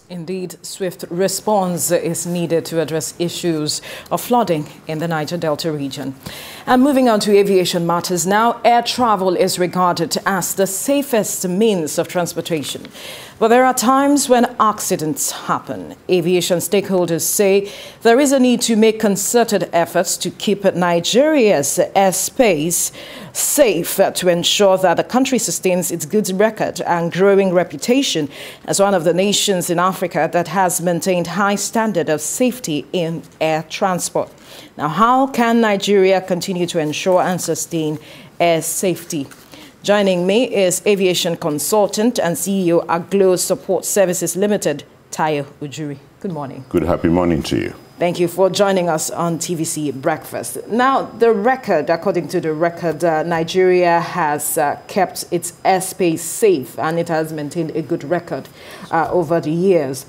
Indeed, swift response is needed to address issues of flooding in the Niger Delta region. And moving on to aviation matters now, air travel is regarded as the safest means of transportation. But there are times when accidents happen. Aviation stakeholders say there is a need to make concerted efforts to keep Nigeria's airspace safe to ensure that the country sustains its good record and growing reputation as one of the nations in Africa that has maintained high standard of safety in air transport. Now, how can Nigeria continue to ensure and sustain air safety? Joining me is aviation consultant and CEO Aglo Support Services Limited, Tayo Ujuri. Good morning. Good happy morning to you. Thank you for joining us on TVC Breakfast. Now, the record, according to the record, Nigeria has kept its airspace safe and it has maintained a good record over the years.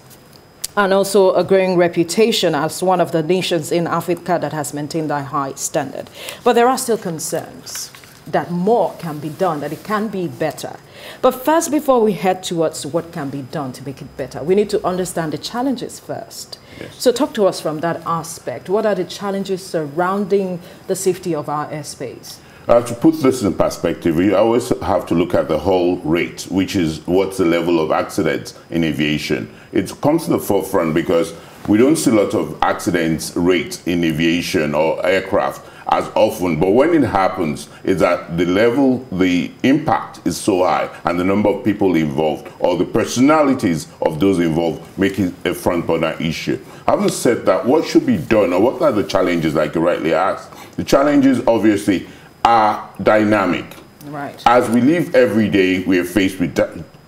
And also a growing reputation as one of the nations in Africa that has maintained a high standard. But there are still concerns that more can be done, that it can be better. But first, before we head towards what can be done to make it better, we need to understand the challenges first. Yes. So talk to us from that aspect. What are the challenges surrounding the safety of our airspace? To put this in perspective, we always have to look at the whole rate, which is what's the level of accidents in aviation. It comes to the forefront because we don't see a lot of accidents rate in aviation or aircraft as often, but when it happens, is that the impact is so high and the number of people involved or the personalities of those involved make it a front burner issue. Having said that, what should be done or what are the challenges, like you rightly asked? The challenges obviously are dynamic. Right. As we live every day, we are faced with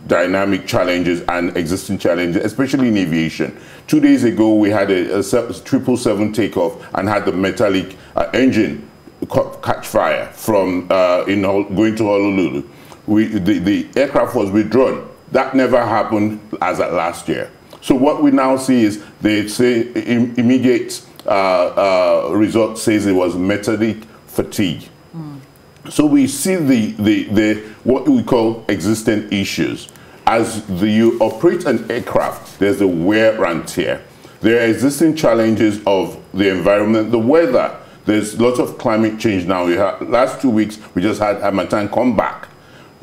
dynamic challenges and existing challenges, especially in aviation. 2 days ago, we had a 777 takeoff and had the metallic engine catch fire from going to Honolulu. The aircraft was withdrawn. That never happened as at last year. So what we now see is they say immediate result says it was metallic fatigue. So we see the what we call existing issues. As you operate an aircraft, there's a wear and tear. There are existing challenges of the environment, the weather. There's lots of climate change now. Last 2 weeks, we just had Harmattan come back.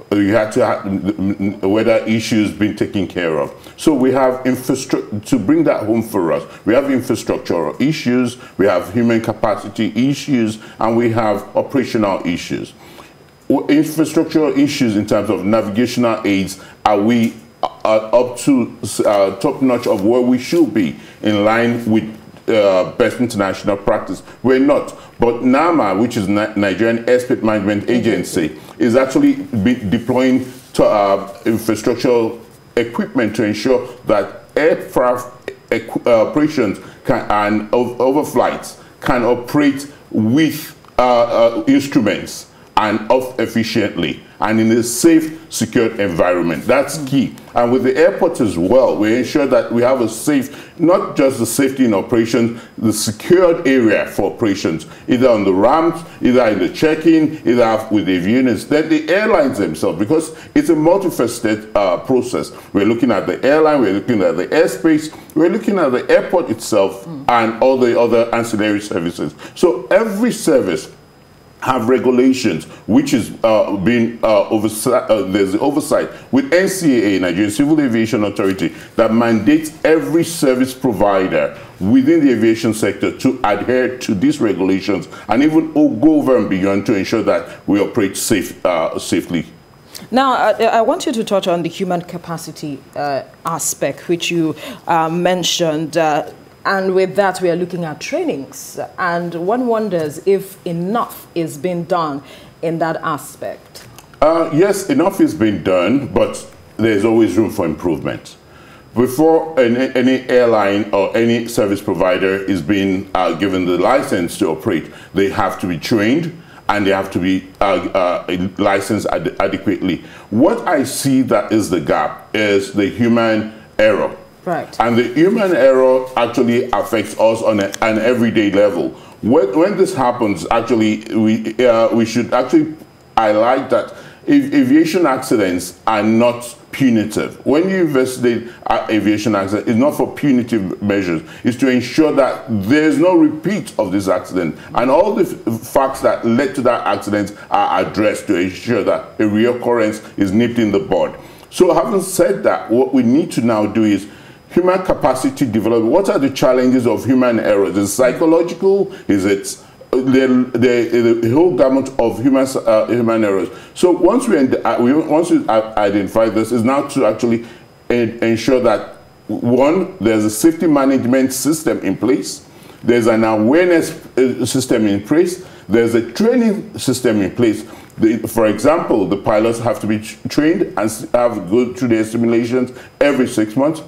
We had to have weather issues being taken care of. So we have infrastructure, to bring that home for us, we have infrastructural issues, we have human capacity issues, and we have operational issues. Infrastructural issues in terms of navigational aids, are we up to top notch of where we should be in line with best international practice? We're not. But NAMA, which is Nigerian Airspace Management Agency, is actually deploying infrastructural equipment to ensure that aircraft operations and overflights can operate with instruments and off efficiently and in a safe, secure environment. That's key. And with the airports as well, we ensure that we have a safe, not just the safety in operations, the secured area for operations, either on the ramps, either in the check-in, either with the units, then the airlines themselves, because it's a multifaceted process. We're looking at the airline, we're looking at the airspace, we're looking at the airport itself and all the other ancillary services. So every service have regulations which is being there's oversight with NCAA, Nigerian Civil Aviation Authority, that mandates every service provider within the aviation sector to adhere to these regulations and even go over and beyond to ensure that we operate safely. Now, I want you to touch on the human capacity aspect, which you mentioned. And with that, we are looking at trainings. And one wonders if enough is being done in that aspect. Yes, enough is being done, but there's always room for improvement. Before any airline or any service provider is being given the license to operate, they have to be trained and they have to be licensed adequately. What I see that is the gap is the human error. Right. And the human error actually affects us on an everyday level. When this happens, actually, we should actually highlight that aviation accidents are not punitive. When you investigate aviation accidents, it's not for punitive measures. It's to ensure that there's no repeat of this accident. And all the facts that led to that accident are addressed to ensure that a reoccurrence is nipped in the bud. So having said that, what we need to now do is human capacity development. What are the challenges of human errors? Is it psychological? Is it the whole gamut of human errors? So once we identify this, is now to actually ensure that, one, there's a safety management system in place, there's an awareness system in place, there's a training system in place. For example, the pilots have to be trained and have go through their simulations every 6 months.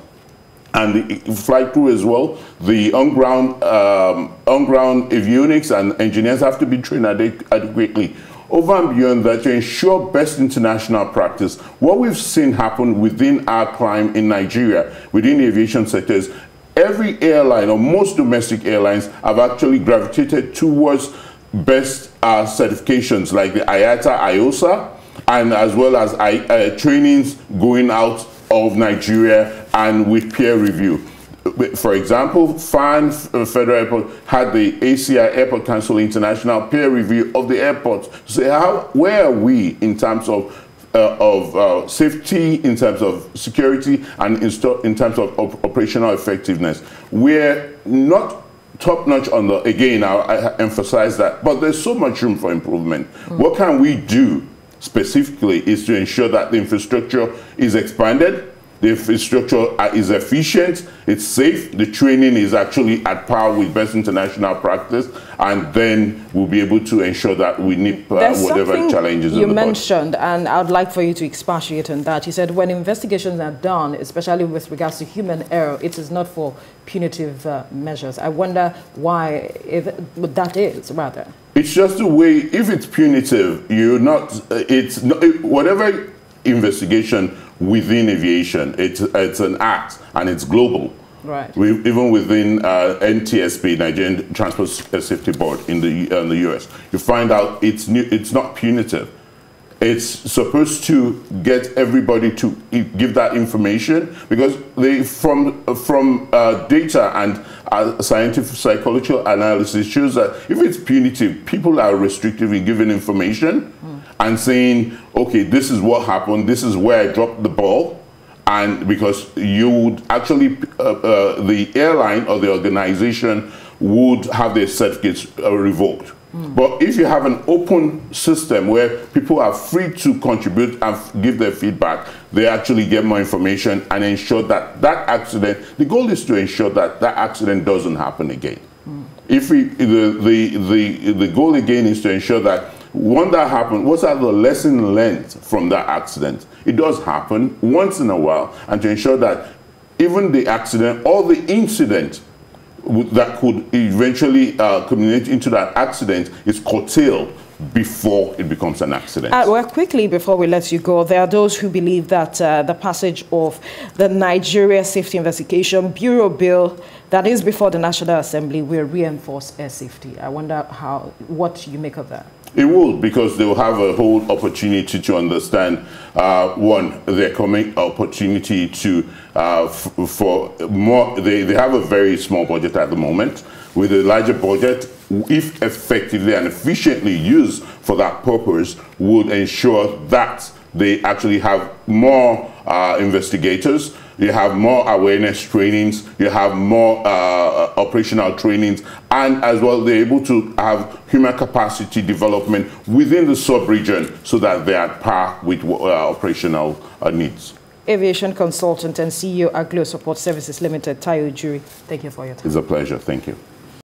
And the flight crew as well, the on-ground avionics and engineers have to be trained adequately. Over and beyond that, to ensure best international practice, what we've seen happen within our climb in Nigeria, within the aviation sectors, every airline or most domestic airlines have actually gravitated towards best certifications like the IATA, IOSA, and as well as trainings going out of Nigeria and with peer review. For example, FAN Federal Airport had the ACI Airport Council International peer review of the airport to say where are we in terms of safety, in terms of security, and in terms of operational effectiveness. We're not top-notch on the, again, I emphasize that, but there's so much room for improvement. What can we do specifically is to ensure that the infrastructure is expanded, the infrastructure is efficient, it's safe, the training is actually at par with best international practice, and then we'll be able to ensure that we nip whatever challenges you mentioned, and I'd like for you to expatiate on that. You said when investigations are done, especially with regards to human error, it is not for punitive measures. I wonder why that is, rather. It's just the way, if it's punitive, whatever investigation within aviation, it's an act and it's global. Right. Even within NTSB, Nigerian Transport Safety Board in the US, you find out it's not punitive. It's supposed to get everybody to give that information, because from data and scientific psychological analysis shows that if it's punitive, people are restrictive in giving information and saying, okay, this is what happened, this is where I dropped the ball, and because you would actually, the airline or the organization would have their certificates revoked. But if you have an open system where people are free to contribute and give their feedback, they actually get more information and ensure that that accident, the goal is to ensure that that accident doesn't happen again. If the goal again is to ensure that when that happens, what are the lessons learned from that accident? It does happen once in a while, and to ensure that even the accident or the incident that could eventually culminate into that accident is curtailed before it becomes an accident. Well, quickly, before we let you go, there are those who believe that the passage of the Nigeria Safety Investigation Bureau Bill that is before the National Assembly will reinforce air safety. I wonder what you make of that. It will, because they will have a whole opportunity to understand, one, their coming opportunity to, for more, they have a very small budget at the moment. With a larger budget, if effectively and efficiently used for that purpose, would ensure that they actually have more investigators, you have more awareness trainings, you have more operational trainings, and as well they're able to have human capacity development within the sub-region so that they're at par with operational needs. Aviation consultant and CEO, Aglo Support Services Limited, Tayo Ujiri, thank you for your time. It's a pleasure. Thank you.